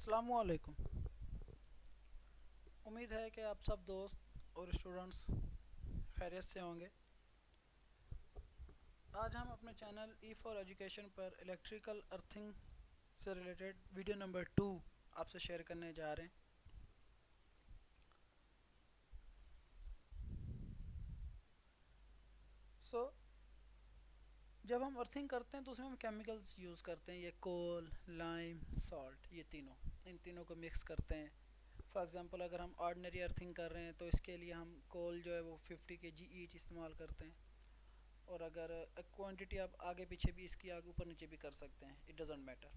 अस्सलामुअलैकुम। उम्मीद है कि आप सब दोस्त और स्टूडेंट्स खैरियत से होंगे। आज हम अपने चैनल ई फॉर एजुकेशन पर इलेक्ट्रिकल अर्थिंग से रिलेटेड वीडियो नंबर 2 आपसे शेयर करने जा रहे हैं। जब हम अर्थिंग करते हैं तो उसमें हम केमिकल्स यूज़ करते हैं, ये कोल, लाइम, सॉल्ट, ये तीनों, इन तीनों को मिक्स करते हैं। फॉर एग्ज़ाम्पल अगर हम ऑर्डिनरी अर्थिंग कर रहे हैं तो इसके लिए हम कोल जो है वो 50 kg ईच इस्तेमाल करते हैं, और अगर क्वांटिटी आप आगे पीछे भी इसकी आगे ऊपर नीचे भी कर सकते हैं, इट डजेंट मैटर।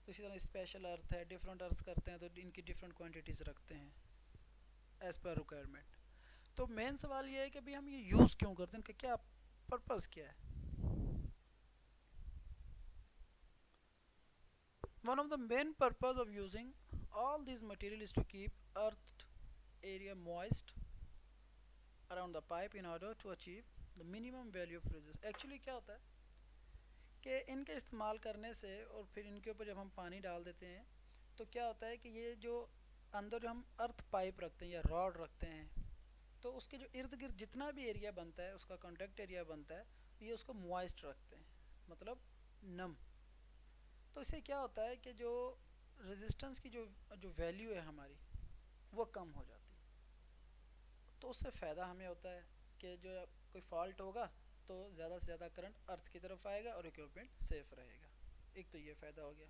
तो इसी तरह स्पेशल अर्थ है, डिफरेंट अर्थ करते हैं तो इनकी डिफरेंट क्वांटिटीज़ रखते हैं एज़ पर रिक्वायरमेंट। तो मेन सवाल ये है कि अभी हम ये यूज़ क्यों करते हैं, इनका क्या पर्पज़ क्या है। One of the main purpose of using all these material is to keep earth area moist around the pipe in order to achieve the minimum value of resistance. Actually क्या होता है कि इनके इस्तेमाल करने से और फिर इनके ऊपर जब हम पानी डाल देते हैं तो क्या होता है कि ये जो अंदर जो हम अर्थ पाइप रखते हैं या रॉड रखते हैं तो उसके जो इर्द गिर्द जितना भी एरिया बनता है, उसका कॉन्टेक्ट एरिया बनता है, ये उसको मॉइस्ट रखते हैं, मतलब नम। तो इससे क्या होता है कि जो रेजिस्टेंस की जो जो वैल्यू है हमारी वो कम हो जाती है। तो उससे फ़ायदा हमें होता है कि जो कोई फॉल्ट होगा तो ज़्यादा से ज़्यादा करंट अर्थ की तरफ आएगा और इक्विपमेंट सेफ रहेगा। एक तो ये फ़ायदा हो गया।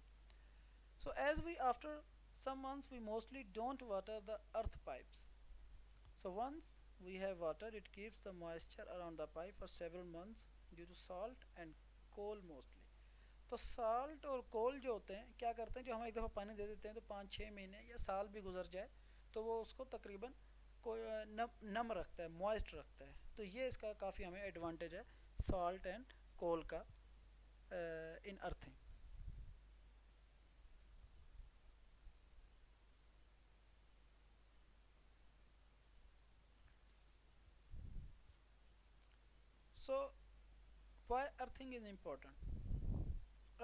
So as we after some months we mostly don't water the earth pipes. So once we have water, it keeps the moisture around the pipe for several months due to salt and coal mostly. तो salt और कोल जो होते हैं क्या करते हैं, जो हम एक दफ़ा पानी दे देते हैं तो 5-6 महीने या साल भी गुजर जाए तो वो उसको तकरीबन कोई नम रखता है, मॉइस्ट रखता है। तो ये इसका काफ़ी हमें एडवांटेज है सॉल्ट एंड कोल का in earthing. So why earthing is important.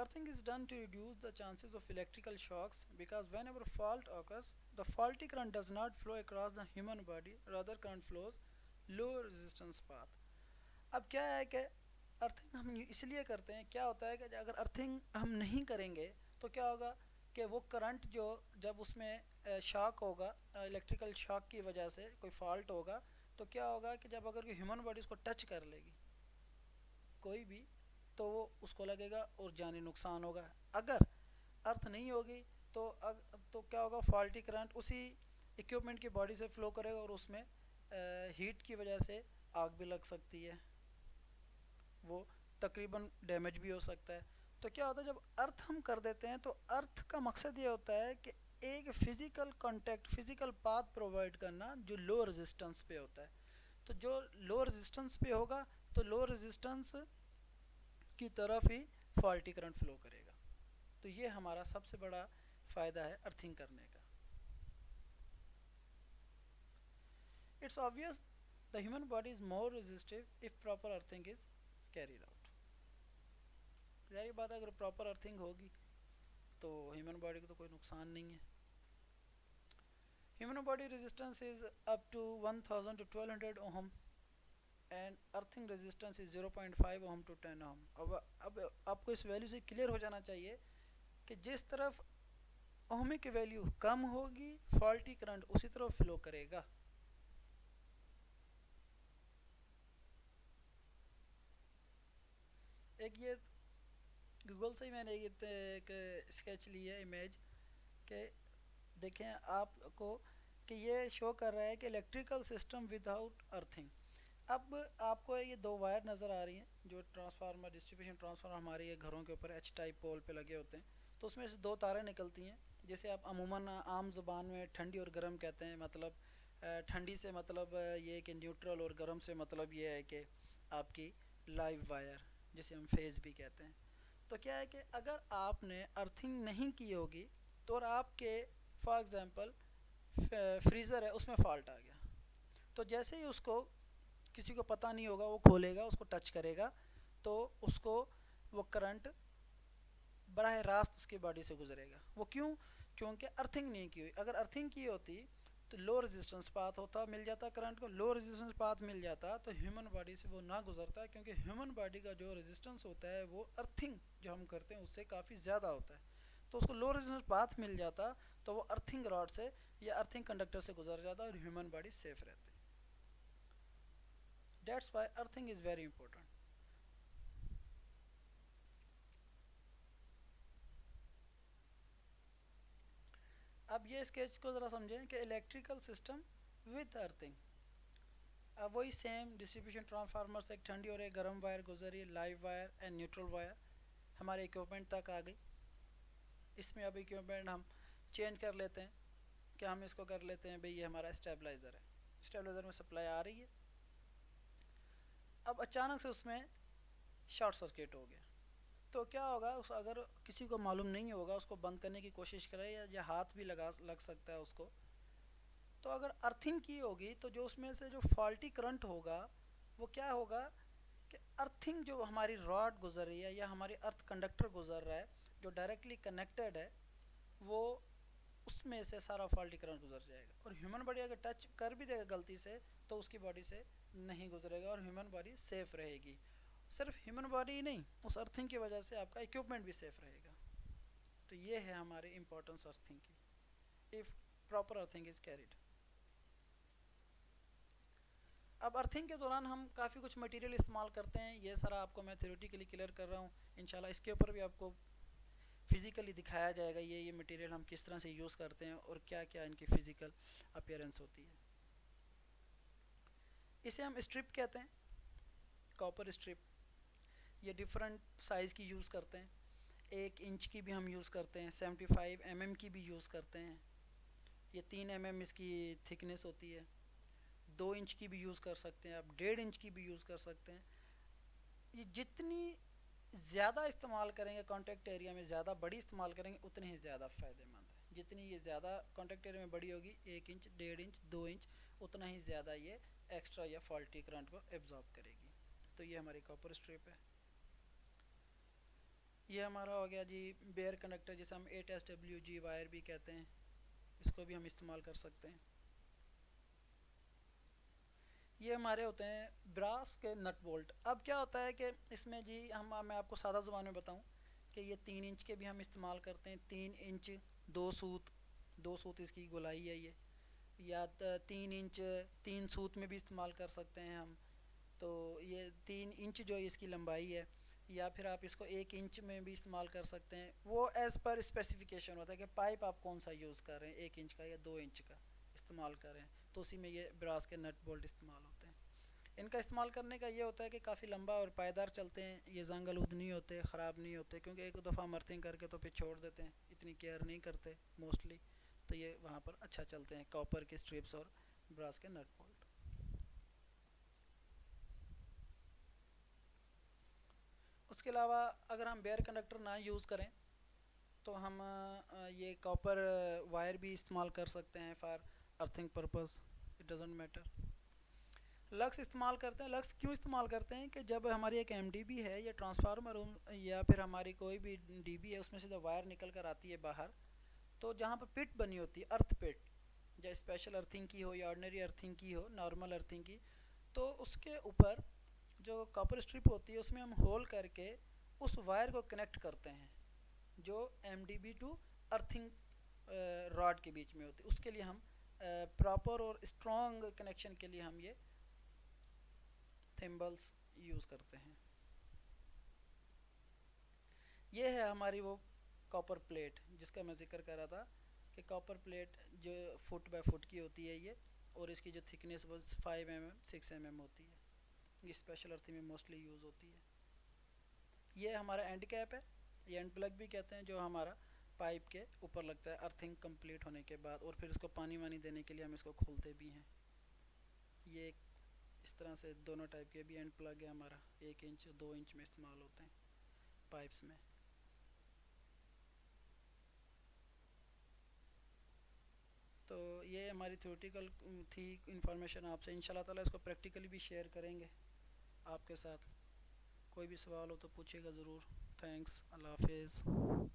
Earthing is done to reduce the chances of electrical shocks because whenever fault occurs, the faulty current does not flow across the human body, rather current flows low resistance path. अब क्या है कि earthing हम इसलिए करते हैं, क्या होता है कि अगर अर्थिंग हम नहीं करेंगे तो क्या होगा कि वो करंट जो जब उसमें शॉक होगा, इलेक्ट्रिकल शॉक की वजह से कोई फॉल्ट होगा तो क्या होगा कि जब अगर ह्यूमन बॉडी उसको टच कर लेगी कोई भी तो वो उसको लगेगा और जानी नुकसान होगा। अगर अर्थ नहीं होगी तो क्या होगा, फॉल्टी करंट उसी इक्विपमेंट की बॉडी से फ़्लो करेगा और उसमें हीट की वजह से आग भी लग सकती है, वो तकरीबन डैमेज भी हो सकता है। तो क्या होता है जब अर्थ हम कर देते हैं तो अर्थ का मकसद ये होता है कि एक physical contact, physical path provide करना जो लो रेजिस्टेंस पे होता है। तो जो लो रेजिस्टेंस पे होगा तो लो रेजिस्टेंस की तरफ ही फॉल्टी करंट फ्लो करेगा। तो ये हमारा सबसे बड़ा फ़ायदा है अर्थिंग करने का। It's obvious the human body is more resistive if proper earthing is carried out. ज़ाहिर बात है अगर प्रॉपर अर्थिंग होगी तो ह्यूमन बॉडी को तो कोई नुकसान नहीं है। Human body resistance is up to 1000 to 1200 ohm and earthing resistance is 0.5 ohm to 10 ohm. अब आपको इस वैल्यू से क्लियर हो जाना चाहिए कि जिस तरफ ओहमिक वैल्यू कम होगी फॉल्टी करंट उसी तरफ फ्लो करेगा। एक ये गूगल से ही मैंने एक स्केच लिया इमेज के देखें आपको कि ये शो कर रहा है कि इलेक्ट्रिकल सिस्टम विदाउट अर्थिंग। अब आपको ये दो वायर नज़र आ रही हैं जो ट्रांसफार्मर, डिस्ट्रीब्यूशन ट्रांसफार्मर हमारे ये घरों के ऊपर एच टाइप पोल पे लगे होते हैं। तो उसमें से दो तारें निकलती हैं जिसे आप अमूमन आम ज़ुबान में ठंडी और गर्म कहते हैं। मतलब ठंडी से मतलब ये कि न्यूट्रल, और गर्म से मतलब ये है कि आपकी लाइव वायर जिसे हम फेज़ भी कहते हैं। तो क्या है कि अगर आपने अर्थिंग नहीं की होगी तो और आपके फॉर एग्ज़ाम्पल फ्रीज़र है उसमें फ़ॉल्ट आ गया तो जैसे ही उसको किसी को पता नहीं होगा वो खोलेगा, उसको टच करेगा तो उसको वो करंट बराह रास्त उसकी बॉडी से गुजरेगा। वो क्यों? क्योंकि अर्थिंग नहीं की हुई। अगर अर्थिंग की होती तो लो रेजिस्टेंस पाथ होता, मिल जाता करंट को, लो रेजिस्टेंस पाथ मिल जाता तो ह्यूमन बॉडी से वो ना गुजरता, क्योंकि ह्यूमन बॉडी का जो रेजिस्टेंस होता है वो अर्थिंग जो हम करते हैं उससे काफ़ी ज़्यादा होता है। तो उसको लो रेजिस्टेंस पाथ मिल जाता तो वो अर्थिंग रॉड से या अर्थिंग कंडक्टर से गुजर जाता और ह्यूमन बॉडी सेफ रहती। That's why earthing is very important. अब ये स्केच को ज़रा समझें कि इलेक्ट्रिकल सिस्टम विद अर्थिंग। अब वही सेम डिस्ट्रीब्यूशन ट्रांसफार्मर से एक ठंडी और एक गर्म वायर गुजरी, live wire and neutral wire हमारे इक्विपमेंट तक आ गई। इसमें अब इक्विपमेंट हम चेंज कर लेते हैं कि हम इसको कर लेते हैं भाई ये हमारा स्टेबलाइज़र है, स्टेबलाइज़र में सप्लाई आ रही है। अब अचानक से उसमें शॉर्ट सर्किट हो गया तो क्या होगा, उस अगर किसी को मालूम नहीं होगा उसको बंद करने की कोशिश करे या हाथ भी लग सकता है उसको। तो अगर अर्थिंग की होगी तो जो उसमें से जो फॉल्टी करंट होगा वो क्या होगा कि अर्थिंग जो हमारी रॉड गुजर रही है या हमारी अर्थ कंडक्टर गुजर रहा है जो डायरेक्टली कनेक्टेड है वो उसमें से सारा फॉल्टी करंट गुजर जाएगा। और ह्यूमन बॉडी अगर टच कर भी देगा गलती से तो उसकी बॉडी से नहीं गुजरेगा और ह्यूमन बॉडी सेफ रहेगी। सिर्फ ह्यूमन बॉडी ही नहीं, उस अर्थिंग की वजह से आपका इक्विपमेंट भी सेफ रहेगा। तो ये है हमारी इम्पोर्टेंस अर्थिंग की, if proper earthing is carried. अब अर्थिंग के दौरान हम काफ़ी कुछ मटेरियल इस्तेमाल करते हैं, ये सारा आपको मैं थ्योरेटिकली क्लियर कर रहा हूँ। इंशाल्लाह इसके ऊपर भी आपको फिज़िकली दिखाया जाएगा ये मटेरियल हम किस तरह से यूज़ करते हैं और क्या क्या इनकी फ़िज़िकल अपीयरेंस होती है। इसे हम स्ट्रिप कहते हैं, कॉपर स्ट्रिप। ये डिफरेंट साइज़ की यूज़ करते हैं, 1 इंच की भी हम यूज़ करते हैं, 75 mm की भी यूज़ करते हैं। ये 3 mm इसकी थिकनेस होती है। 2 इंच की भी यूज़ कर सकते हैं आप, 1.5 इंच की भी यूज़ कर सकते हैं। ये जितनी ज़्यादा इस्तेमाल करेंगे कॉन्टेक्ट एरिया में, ज़्यादा बड़ी इस्तेमाल करेंगे उतनी ही ज़्यादा फ़ायदेमंद है। जितनी ये ज़्यादा कॉन्टेक्ट एरिया में बड़ी होगी, 1 इंच, 1.5 इंच, 2 इंच, उतना ही ज़्यादा ये एक्स्ट्रा या फॉल्टी करंट को एब्जॉर्ब करेगी। तो ये हमारी कॉपर स्ट्रिप है। ये हमारा हो गया जी बेयर कंडक्टर, जिसे हम 8SWG वायर भी कहते हैं, इसको भी हम इस्तेमाल कर सकते हैं। ये हमारे होते हैं ब्रास के नट बोल्ट। अब क्या होता है कि इसमें जी मैं आपको सादा ज़ुबान में बताऊं कि ये 3 इंच के भी हम इस्तेमाल करते हैं, 3 इंच 2 सूत इसकी गोलाई है ये, या 3 इंच 3 सूत में भी इस्तेमाल कर सकते हैं हम। तो ये 3 इंच जो इसकी लंबाई है, या फिर आप इसको 1 इंच में भी इस्तेमाल कर सकते हैं। वो एज़ पर स्पेसिफिकेशन होता है कि पाइप आप कौन सा यूज़ कर रहे हैं, 1 इंच का या 2 इंच का इस्तेमाल कर रहे हैं, तो उसी में ये ब्रास के नट बोल्ट इस्तेमाल होते हैं। इनका इस्तेमाल करने का ये होता है कि काफ़ी लंबा और पायदार चलते हैं, ये जंग आलूद नहीं होते, ख़राब नहीं होते, क्योंकि एक दफ़ा मर्थिंग करके तो फिर छोड़ देते हैं, इतनी केयर नहीं करते मोस्टली। तो ये वहाँ पर अच्छा चलते हैं, कॉपर के स्ट्रिप्स और ब्रास के नट बोल्ट। उसके अलावा अगर हम बेयर कंडक्टर ना यूज़ करें तो हम ये कॉपर वायर भी इस्तेमाल कर सकते हैं for earthing purpose, it doesn't matter. Lux इस्तेमाल करते हैं। लक्स क्यों इस्तेमाल करते हैं कि जब हमारी एक एमडीबी है या ट्रांसफार्मर या फिर हमारी कोई भी डीबी है उसमें से जब वायर निकल कर आती है बाहर, तो जहाँ पर पिट बनी होती है, अर्थ पिट, या स्पेशल अर्थिंग की हो या ऑर्डिनरी अर्थिंग की हो, नॉर्मल अर्थिंग की, तो उसके ऊपर जो कॉपर स्ट्रिप होती है उसमें हम होल करके उस वायर को कनेक्ट करते हैं जो एमडीबी टू अर्थिंग रॉड के बीच में होती है। उसके लिए हम प्रॉपर और स्ट्रॉन्ग कनेक्शन के लिए हम ये थिम्बल्स यूज़ करते हैं। ये है हमारी वो कॉपर प्लेट जिसका मैं जिक्र कर रहा था कि कॉपर प्लेट जो फुट बाय फुट की होती है ये, और इसकी जो थिकनेस वो 5 mm 6 mm होती है। ये स्पेशल अर्थिंग में मोस्टली यूज़ होती है। ये हमारा एंड कैप है, ये एंड प्लग भी कहते हैं, जो हमारा पाइप के ऊपर लगता है अर्थिंग कंप्लीट होने के बाद, और फिर इसको पानी वानी देने के लिए हम इसको खोलते भी हैं। ये इस तरह से दोनों टाइप के भी एंड प्लग है हमारा, 1 इंच 2 इंच में इस्तेमाल होते हैं पाइप्स में। तो ये हमारी थ्योरेटिकल थी इन्फॉर्मेशन आपसे। इंशाल्लाह ताला इसको प्रैक्टिकली भी शेयर करेंगे आपके साथ। कोई भी सवाल हो तो पूछिएगा ज़रूर। थैंक्स, अल्लाह हाफिज़।